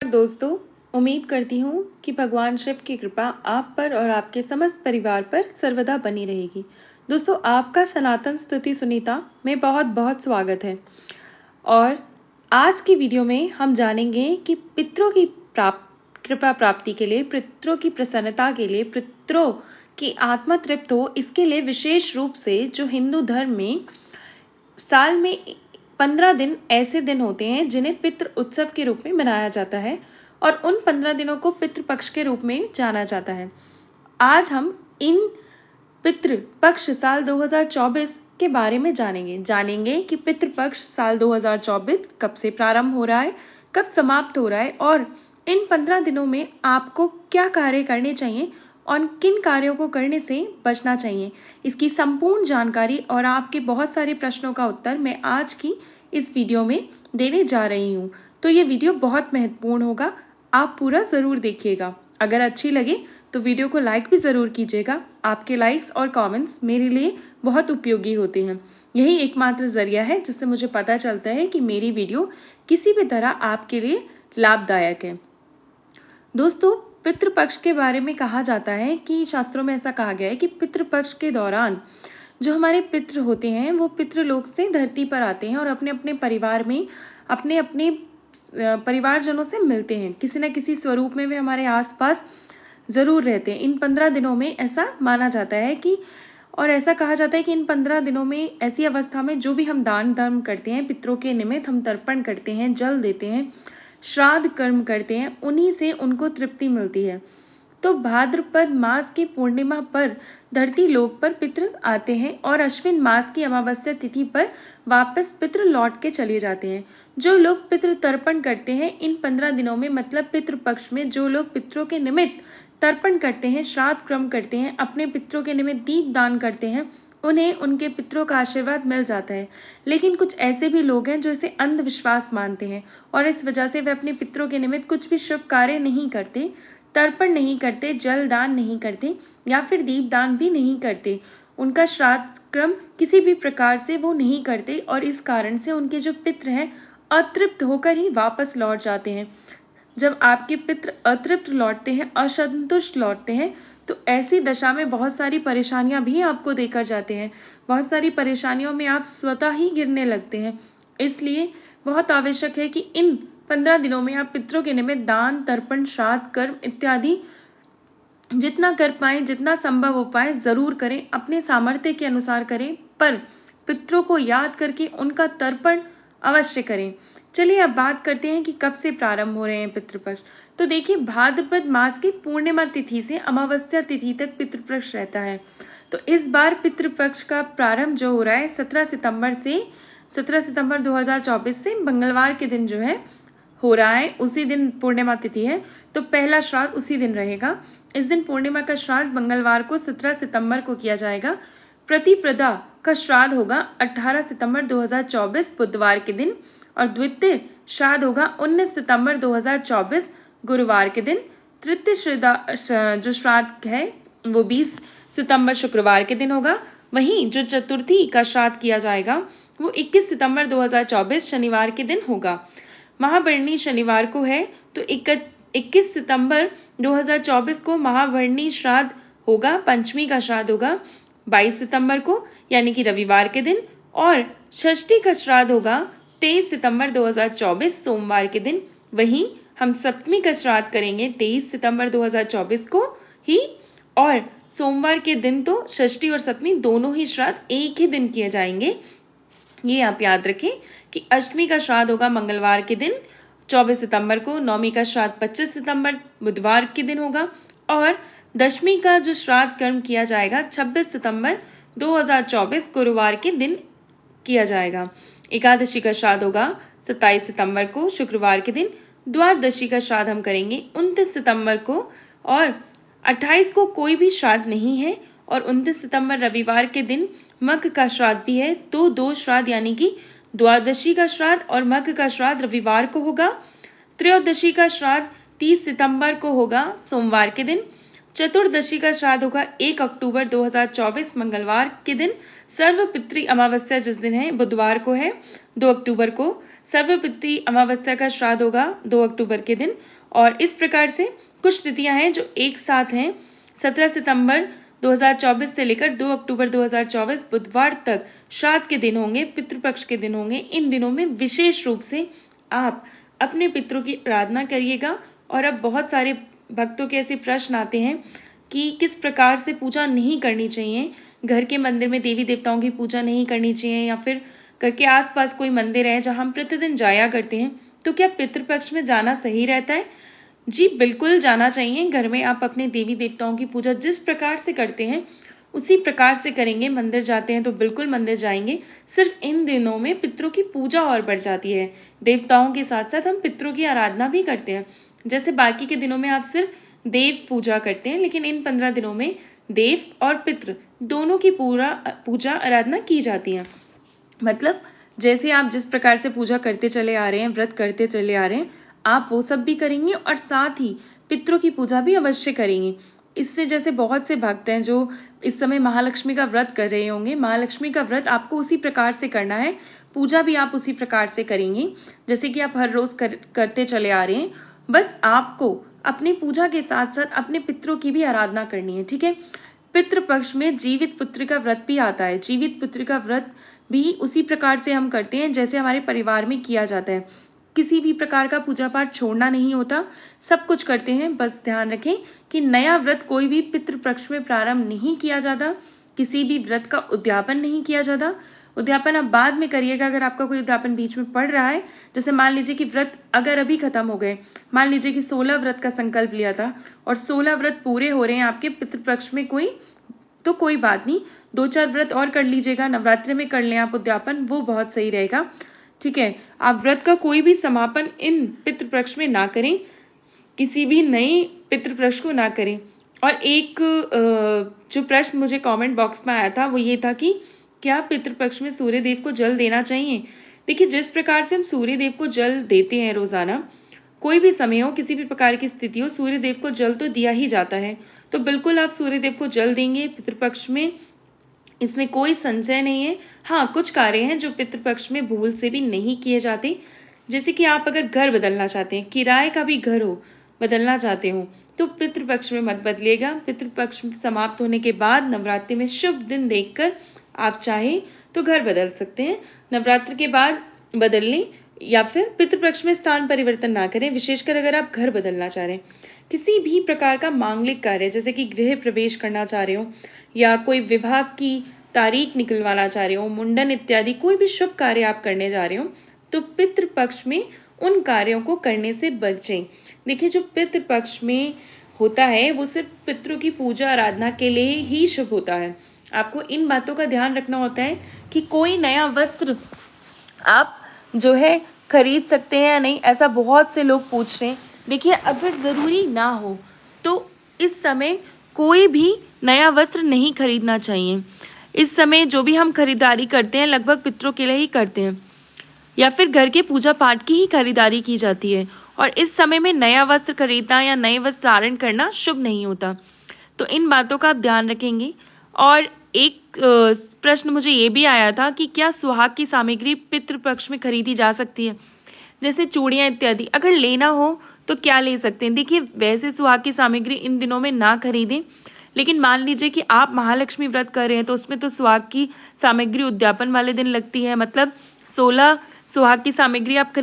दोस्तों, उम्मीद करती हूँ कि भगवान शिव की कृपा आप पर और आपके समस्त परिवार पर सर्वदा बनी रहेगी। दोस्तों, आपका सनातन स्तुति सुनीता में बहुत बहुत स्वागत है। और आज की वीडियो में हम जानेंगे कि पितरों की कृपा प्राप्ति के लिए, पितरों की प्रसन्नता के लिए, पितरों की आत्मा तृप्त हो, इसके लिए विशेष रूप से जो हिंदू धर्म में साल में 15 दिन ऐसे दिन होते हैं जिन्हें पितृ उत्सव के रूप में मनाया जाता है और उन 15 दिनों को पितृ पक्ष के रूप में जाना जाता है। आज हम इन पितृ पक्ष साल 2024 के बारे में जानेंगे कि पितृ पक्ष साल 2024 कब से प्रारंभ हो रहा है, कब समाप्त हो रहा है और इन 15 दिनों में आपको क्या कार्य करने चाहिए और किन कार्यों को करने से बचना चाहिए। इसकी संपूर्ण जानकारी और आपके बहुत सारे प्रश्नों का उत्तर मैं आज की इस वीडियो में देने जा रही हूँ। तो ये वीडियो बहुत महत्वपूर्ण होगा, आप पूरा ज़रूर देखिएगा। अगर अच्छी लगे तो वीडियो को लाइक भी ज़रूर कीजिएगा। आपके लाइक्स और कमेंट्स मेरे लिए बहुत उपयोगी होते हैं। यही एकमात्र ज़रिया है जिससे मुझे पता चलता है कि मेरी वीडियो किसी भी तरह आपके लिए लाभदायक है। दोस्तों, पितृपक्ष के बारे में कहा जाता है कि शास्त्रों में ऐसा कहा गया है कि पितृपक्ष के दौरान जो हमारे पितृ होते हैं वो पितृलोक से धरती पर आते हैं और अपने अपने परिवार में अपने अपने परिवारजनों से मिलते हैं। किसी न किसी स्वरूप में वे हमारे आसपास ज़रूर रहते हैं। इन 15 दिनों में ऐसा माना जाता है कि और ऐसा कहा जाता है कि इन 15 दिनों में ऐसी अवस्था में जो भी हम दान धर्म करते हैं, पितरों के निमित्त हम तर्पण करते हैं, जल देते हैं, श्राद्ध कर्म करते हैं, उन्हीं से उनको तृप्ति मिलती है। तो भाद्रपद मास की पूर्णिमा पर धरती लोक पर पितृ आते हैं और अश्विन मास की अमावस्या तिथि पर वापस पितृ लौट के चले जाते हैं। जो लोग पितृ तर्पण करते हैं इन 15 दिनों में, मतलब पितृ पक्ष में जो लोग पितरों के निमित्त तर्पण करते हैं, श्राद्ध कर्म करते हैं, अपने पितरों के निमित्त दीप दान करते हैं, उन्हें उनके पितरों का आशीर्वाद मिल जाता है। लेकिन कुछ ऐसे भी लोग हैं जो इसे अंधविश्वास मानते हैं और इस वजह से वे अपने पितरों के निमित्त कुछ भी शुभ कार्य नहीं करते, तर्पण नहीं करते, जल दान नहीं करते या फिर दीप दान भी नहीं करते। उनका श्राद्ध क्रम किसी भी प्रकार से वो नहीं करते और इस कारण से उनके जो पितृ हैं अतृप्त होकर ही वापस लौट जाते हैं। जब आपके पितृ अतृप्त लौटते हैं, असंतुष्ट लौटते हैं, तो ऐसी दशा में बहुत सारी परेशानियां भी आपको देकर जाते हैं। बहुत सारी परेशानियों में आप स्वतः ही गिरने लगते हैं। इसलिए बहुत आवश्यक है कि इन 15 दिनों में आप पितरों के निमित्त दान, तर्पण, श्राद्ध कर्म इत्यादि जितना कर पाए, जितना संभव हो पाए ज़रूर करें। अपने सामर्थ्य के अनुसार करें, पर पितरों को याद करके उनका तर्पण अवश्य करें। चलिए अब बात करते हैं कि कब से प्रारंभ हो रहे हैं पितृपक्ष। तो देखिए, भाद्रपद मास की पूर्णिमा तिथि से अमावस्या तिथि तक पितृपक्ष रहता है। तो इस बार पितृपक्ष का प्रारंभ जो हो रहा है 17 सितंबर 2024 से मंगलवार के दिन जो है हो रहा है। उसी दिन पूर्णिमा तिथि है, तो पहला श्राद्ध उसी दिन रहेगा। इस दिन पूर्णिमा का श्राद्ध मंगलवार को 17 सितंबर को किया जाएगा। प्रतिपदा का श्राद्ध होगा 18 सितंबर 2024 बुधवार के दिन और द्वितीय श्राद्ध होगा 19 सितंबर 2024 गुरुवार के दिन। तृतीय जो श्राद्ध है वो 20 सितंबर शुक्रवार के दिन होगा। वहीं जो चतुर्थी का श्राद्ध किया जाएगा वो 21 सितंबर 2024 शनिवार के दिन होगा। महाभरणी शनिवार को है, तो 21 सितंबर 2024 को महाभरणी श्राद्ध होगा। पंचमी का श्राद्ध होगा 22 सितंबर को, यानी कि रविवार के दिन, और षष्ठी का श्राद्ध होगा 23 सितंबर 2024 सोमवार के दिन। वहीं हम सप्तमी का श्राद्ध करेंगे 23 सितंबर 2024 को ही, और सोमवार के दिन तो षष्ठी और सप्तमी दोनों ही श्राद्ध एक ही दिन किए जाएंगे। ये आप याद रखें कि अष्टमी का श्राद्ध होगा मंगलवार के दिन 24 सितंबर को, नौमी का श्राद्ध 25 सितंबर बुधवार के दिन होगा और दशमी का जो श्राद्ध कर्म किया जाएगा 26 सितंबर 2024 गुरुवार के दिन किया जाएगा। एकादशी का श्राद्ध होगा 27 सितंबर को शुक्रवार के दिन। द्वादशी का श्राद्ध हम करेंगे 29 सितंबर को और 28 को कोई भी श्राद्ध नहीं है और 29 सितंबर रविवार के दिन मघ का श्राद्ध भी है। तो 2 श्राद्ध यानी कि द्वादशी का श्राद्ध और मघ का श्राद्ध रविवार को होगा। त्रयोदशी का श्राद्ध 30 सितंबर को होगा सोमवार के दिन। चतुर्दशी का श्राद्ध होगा 1 अक्टूबर 2024 मंगलवार के दिन। सर्वपितृ अमावस्या जिस दिन है बुधवार को है 2 अक्टूबर को। सर्वपितृ अमावस्या का श्राद्ध होगा 2 अक्टूबर के दिन और इस प्रकार से कुछ तिथियां हैं जो एक साथ हैं। 17 सितंबर 2024 से लेकर 2 अक्टूबर 2024 बुधवार तक श्राद्ध के दिन होंगे, पितृपक्ष के दिन होंगे। इन दिनों में विशेष रूप से आप अपने पितरों की आराधना करिएगा। और अब बहुत सारे भक्तों के ऐसे प्रश्न आते हैं कि किस प्रकार से पूजा नहीं करनी चाहिए, घर के मंदिर में देवी देवताओं की पूजा नहीं करनी चाहिए, या फिर घर के आसपास कोई मंदिर है जहां हम प्रतिदिन जाया करते हैं, तो क्या पितृपक्ष में जाना सही रहता है? जी बिल्कुल जाना चाहिए। घर में आप अपने देवी देवताओं की पूजा जिस प्रकार से करते हैं उसी प्रकार से करेंगे। मंदिर जाते हैं तो बिल्कुल मंदिर जाएंगे। सिर्फ इन दिनों में पितरों की पूजा और बढ़ जाती है। देवताओं के साथ साथ हम पितरों की आराधना भी करते हैं। जैसे बाकी के दिनों में आप सिर्फ देव पूजा करते हैं, लेकिन इन 15 दिनों में देव और पितृ दोनों की पूजा आराधना की जाती है। मतलब जैसे आप जिस प्रकार से पूजा करते चले आ रहे हैं, व्रत करते चले आ रहे हैं, आप वो सब भी करेंगे और साथ ही पितरों की पूजा भी अवश्य करेंगे। इससे जैसे बहुत से भक्त हैं जो इस समय महालक्ष्मी का व्रत कर रहे होंगे, महालक्ष्मी का व्रत आपको उसी प्रकार से करना है, पूजा भी आप उसी प्रकार से करेंगे जैसे कि आप हर रोज करते चले आ रहे हैं। बस आपको अपनी पूजा के साथ साथ अपने पितरों की भी आराधना करनी है, ठीक है। पितृपक्ष में जीवित पुत्र का व्रत भी आता है। जीवित पुत्र का व्रत भी उसी प्रकार से हम करते हैं जैसे हमारे परिवार में किया जाता है। किसी भी प्रकार का पूजा पाठ छोड़ना नहीं होता, सब कुछ करते हैं। बस ध्यान रखें कि नया व्रत कोई भी पितृपक्ष में प्रारंभ नहीं किया जाता, किसी भी व्रत का उद्यापन नहीं किया जाता। उद्यापन आप बाद में करिएगा अगर आपका कोई उद्यापन बीच में पड़ रहा है। जैसे मान लीजिए कि व्रत अगर अभी खत्म हो गए, मान लीजिए कि 16 व्रत का संकल्प लिया था और 16 व्रत पूरे हो रहे हैं आपके पितृपक्ष में तो कोई बात नहीं, 2-4 व्रत और कर लीजिएगा, नवरात्रि में कर लें आप उद्यापन, वो बहुत सही रहेगा, ठीक है। आप व्रत का कोई भी समापन इन पितृपक्ष में ना करें, किसी भी नए पितृपक्ष को ना करें। और एक जो प्रश्न मुझे कमेंट बॉक्स में आया था वो ये था कि क्या पितृपक्ष में सूर्य देव को जल देना चाहिए? देखिए, जिस प्रकार से हम सूर्य देव को जल देते हैं रोजाना, कोई भी समय हो, किसी भी प्रकार की स्थिति हो, सूर्य देव को जल तो दिया ही जाता है। तो बिल्कुल आप सूर्य देव को जल देंगे पितृपक्ष में, इसमें कोई संशय नहीं है। हाँ, कुछ कार्य हैं जो पितृपक्ष में भूल से भी नहीं किए जाते। जैसे कि आप अगर घर बदलना चाहते हैं, किराए का भी घर हो, बदलना चाहते हो, तो पितृपक्ष में मत बदलिएगा। पितृपक्ष समाप्त होने के बाद नवरात्रि में शुभ दिन देखकर आप चाहें तो घर बदल सकते हैं। नवरात्र के बाद बदल लें या फिर पितृपक्ष में स्थान परिवर्तन ना करें, विशेषकर अगर आप घर बदलना चाह रहे हैं। किसी भी प्रकार का मांगलिक कार्य जैसे कि गृह प्रवेश करना चाह रहे हो या कोई विवाह की तारीख निकलवाना चाह रहे हो, मुंडन इत्यादि कोई भी शुभ कार्य आप करने जा रहे हो, तो पितृपक्ष में उन कार्यों को करने से बचें। देखिए, जो पितृपक्ष में होता है वो सिर्फ पितरों की पूजा आराधना के लिए ही शुभ होता है। आपको इन बातों का ध्यान रखना होता है कि कोई नया वस्त्र आप जो है खरीद सकते हैं या नहीं, ऐसा बहुत से लोग पूछ रहे हैं। देखिए, अगर जरूरी ना हो तो इस समय कोई भी नया वस्त्र नहीं खरीदना चाहिए। इस समय जो भी हम खरीदारी करते हैं लगभग पितरों के लिए ही करते हैं या फिर घर के पूजा पाठ की ही खरीदारी की जाती है, और इस समय में नया वस्त्र खरीदना या नए वस्त्र धारण करना शुभ नहीं होता। तो इन बातों का आप ध्यान रखेंगे। और एक प्रश्न मुझे ये भी आया था कि क्या सुहाग की सामग्री पितृपक्ष में खरीदी जा सकती है, जैसे चूड़ियां इत्यादि, अगर लेना हो तो क्या ले सकते हैं? देखिए, वैसे सुहाग की सामग्री इन दिनों में ना खरीदें, लेकिन मान लीजिए कि आप महालक्ष्मी व्रत कर रहे हैं तो उसमें तो सुहाग की सामग्री उद्यापन वाले दिन लगती है। मतलब 16 सुहाग की सामग्री आप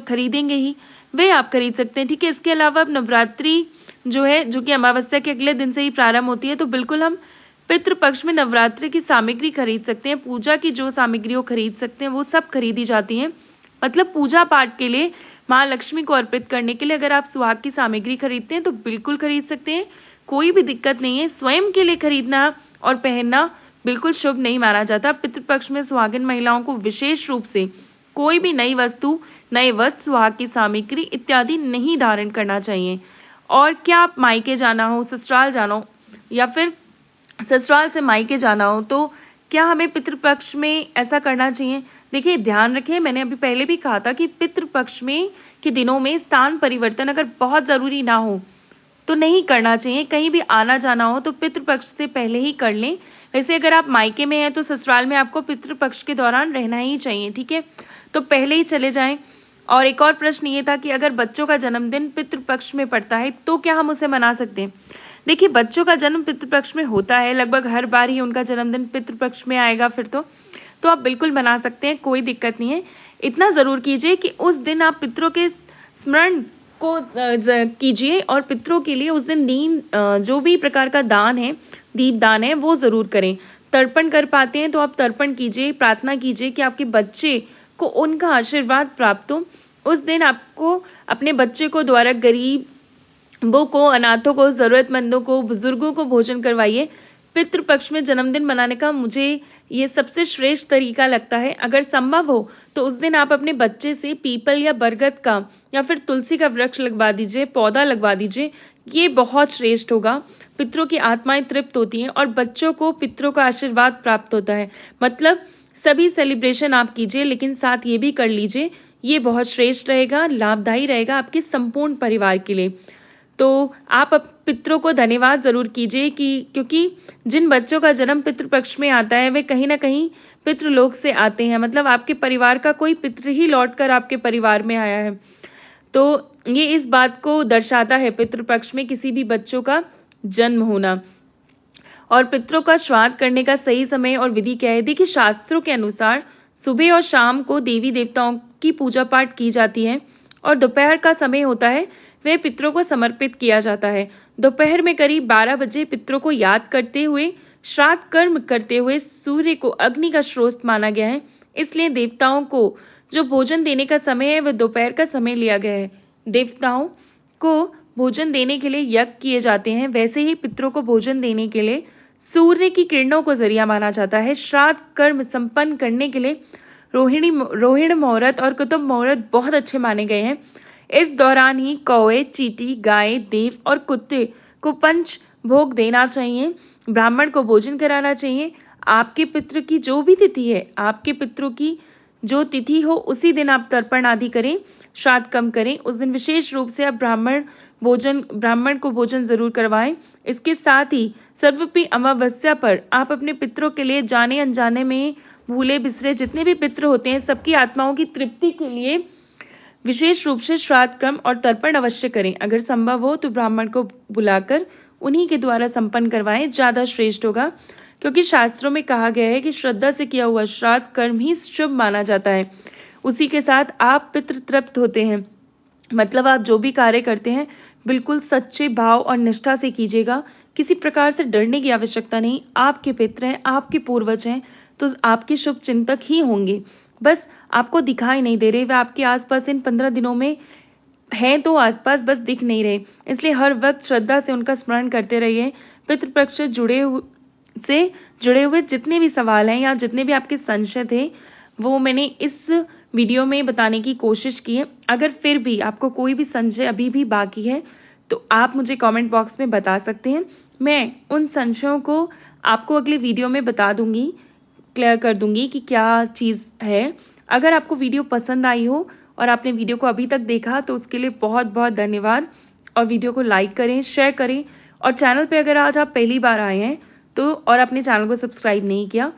खरीदेंगे ही, वे आप खरीद सकते हैं, ठीक है। इसके अलावा अब नवरात्रि जो है, जो कि अमावस्या के अगले दिन से ही प्रारंभ होती है, तो बिल्कुल हम पितृपक्ष में नवरात्रि की सामग्री खरीद सकते हैं। पूजा की जो सामग्री वो खरीद सकते हैं वो सब खरीदी जाती हैं। मतलब पूजा पाठ के लिए, महालक्ष्मी को अर्पित करने के लिए अगर आप सुहाग की सामग्री खरीदते हैं तो बिल्कुल खरीद सकते हैं, कोई भी दिक्कत नहीं है। स्वयं के लिए खरीदना और पहनना बिल्कुल शुभ नहीं माना जाता। पितृपक्ष में सुहागिन महिलाओं को विशेष रूप से कोई भी नई वस्तु, नए वस्त्र, सुहाग की सामग्री इत्यादि नहीं धारण करना चाहिए। और क्या आप मायके जाना हो, ससुराल जाना हो या फिर ससुराल से मायके जाना हो, तो क्या हमें पितृपक्ष में ऐसा करना चाहिए? देखिए, ध्यान रखें, मैंने अभी पहले भी कहा था कि पितृपक्ष में के दिनों में स्थान परिवर्तन अगर बहुत जरूरी ना हो तो नहीं करना चाहिए। कहीं भी आना जाना हो तो पितृपक्ष से पहले ही कर लें। वैसे अगर आप मायके में हैं तो ससुराल में आपको पितृपक्ष के दौरान रहना ही चाहिए, ठीक है, तो पहले ही चले जाएं। और एक और प्रश्न ये था कि अगर बच्चों का जन्मदिन पितृपक्ष में पड़ता है तो क्या हम उसे मना सकते हैं? देखिए, बच्चों का जन्म पितृपक्ष में होता है, लगभग हर बार ही उनका जन्मदिन पितृपक्ष में आएगा फिर तो आप बिल्कुल मना सकते हैं, कोई दिक्कत नहीं है। इतना ज़रूर कीजिए कि उस दिन आप पितरों के स्मरण को कीजिए और पितरों के लिए उस दिन जो भी प्रकार का दान है, दीप दान है, वो ज़रूर करें। तर्पण कर पाते हैं तो आप तर्पण कीजिए, प्रार्थना कीजिए कि आपके बच्चे को उनका आशीर्वाद प्राप्त हो। उस दिन आपको अपने बच्चे को द्वारा गरीबों को, अनाथों को, ज़रूरतमंदों को, बुजुर्गों को भोजन करवाइए। पितृपक्ष में जन्मदिन मनाने का मुझे ये सबसे श्रेष्ठ तरीका लगता है। अगर संभव हो तो उस दिन आप अपने बच्चे से पीपल या बरगद का या फिर तुलसी का वृक्ष लगवा दीजिए, पौधा लगवा दीजिए। ये बहुत श्रेष्ठ होगा। पितरों की आत्माएं तृप्त होती हैं और बच्चों को पितरों का आशीर्वाद प्राप्त होता है। मतलब सभी सेलिब्रेशन आप कीजिए, लेकिन साथ ये भी कर लीजिए, ये बहुत श्रेष्ठ रहेगा, लाभदायी रहेगा आपके संपूर्ण परिवार के लिए। तो आप पितरों को धन्यवाद जरूर कीजिए क्योंकि जिन बच्चों का जन्म पितृपक्ष में आता है वे कहीं ना कहीं पितृलोक से आते हैं। मतलब आपके परिवार का कोई पितृ ही लौटकर आपके परिवार में आया है। तो ये इस बात को दर्शाता है पितृपक्ष में किसी भी बच्चों का जन्म होना। और पितरों का श्राद्ध करने का सही समय और विधि क्या है? देखिए, शास्त्रों के अनुसार सुबह और शाम को देवी देवताओं की पूजा पाठ की जाती है और दोपहर का समय होता है वह पितरों को समर्पित किया जाता है। दोपहर में करीब 12 बजे पितरों को याद करते हुए श्राद्ध कर्म करते हुए सूर्य को अग्नि का स्रोत माना गया है, इसलिए देवताओं को जो भोजन देने का समय है वह दोपहर का समय लिया गया है। देवताओं को भोजन देने के लिए यज्ञ किए जाते हैं, वैसे ही पितरों को भोजन देने के लिए सूर्य की किरणों को जरिया माना जाता है। श्राद्ध कर्म संपन्न करने के लिए रोहिणी मुहूर्त और कुतुब मुहूर्त बहुत अच्छे माने गए हैं। इस दौरान ही कौवे, चींटी, गाय, देव और कुत्ते को पंच भोग देना चाहिए, ब्राह्मण को भोजन कराना चाहिए। आपके पितृ की जो भी तिथि है, आपके पितरों की जो तिथि हो उसी दिन आप तर्पण आदि करें, श्राद्ध कम करें। उस दिन विशेष रूप से आप ब्राह्मण को भोजन जरूर करवाएं। इसके साथ ही सर्वपि अमावस्या पर आप अपने पितरों के लिए जाने अनजाने में भूले बिसरे जितने भी पितृ होते हैं सबकी आत्माओं की तृप्ति के लिए विशेष रूप से श्राद्ध कर्म और तर्पण अवश्य करें। अगर संभव हो तो ब्राह्मण को बुलाकर उन्हीं के द्वारा संपन्न करवाएं, ज्यादा श्रेष्ठ होगा। क्योंकि शास्त्रों में कहा गया है कि श्रद्धा से किया हुआ श्राद्ध कर्म ही शुभ माना जाता है। उसी के साथ आप पितृ तृप्त होते हैं। मतलब आप जो भी कार्य करते हैं बिल्कुल सच्चे भाव और निष्ठा से कीजिएगा। किसी प्रकार से डरने की आवश्यकता नहीं। आपके पितृ हैं, आपके पूर्वज हैं, तो आपके शुभ चिंतक ही होंगे। बस आपको दिखाई नहीं दे रहे, वे आपके आसपास इन 15 दिनों में हैं तो आसपास, बस दिख नहीं रहे। इसलिए हर वक्त श्रद्धा से उनका स्मरण करते रहिए। पितृपक्ष से जुड़े हुए जितने भी सवाल हैं या जितने भी आपके संशय थे वो मैंने इस वीडियो में बताने की कोशिश की है। अगर फिर भी आपको कोई भी संशय अभी भी बाकी है तो आप मुझे कमेंट बॉक्स में बता सकते हैं। मैं उन संशयों को आपको अगली वीडियो में बता दूंगी, क्लियर कर दूंगी कि क्या चीज़ है। अगर आपको वीडियो पसंद आई हो और आपने वीडियो को अभी तक देखा तो उसके लिए बहुत बहुत धन्यवाद। और वीडियो को लाइक करें, शेयर करें और चैनल पे अगर आज आप पहली बार आए हैं तो और अपने चैनल को सब्सक्राइब नहीं किया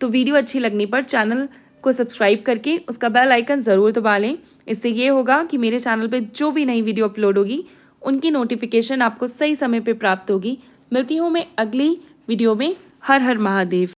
तो वीडियो अच्छी लगने पर चैनल को सब्सक्राइब करके उसका बेल आइकन ज़रूर दबा लें। इससे ये होगा कि मेरे चैनल पे जो भी नई वीडियो अपलोड होगी उनकी नोटिफिकेशन आपको सही समय पे प्राप्त होगी। मिलती हूँ मैं अगली वीडियो में। हर हर महादेव।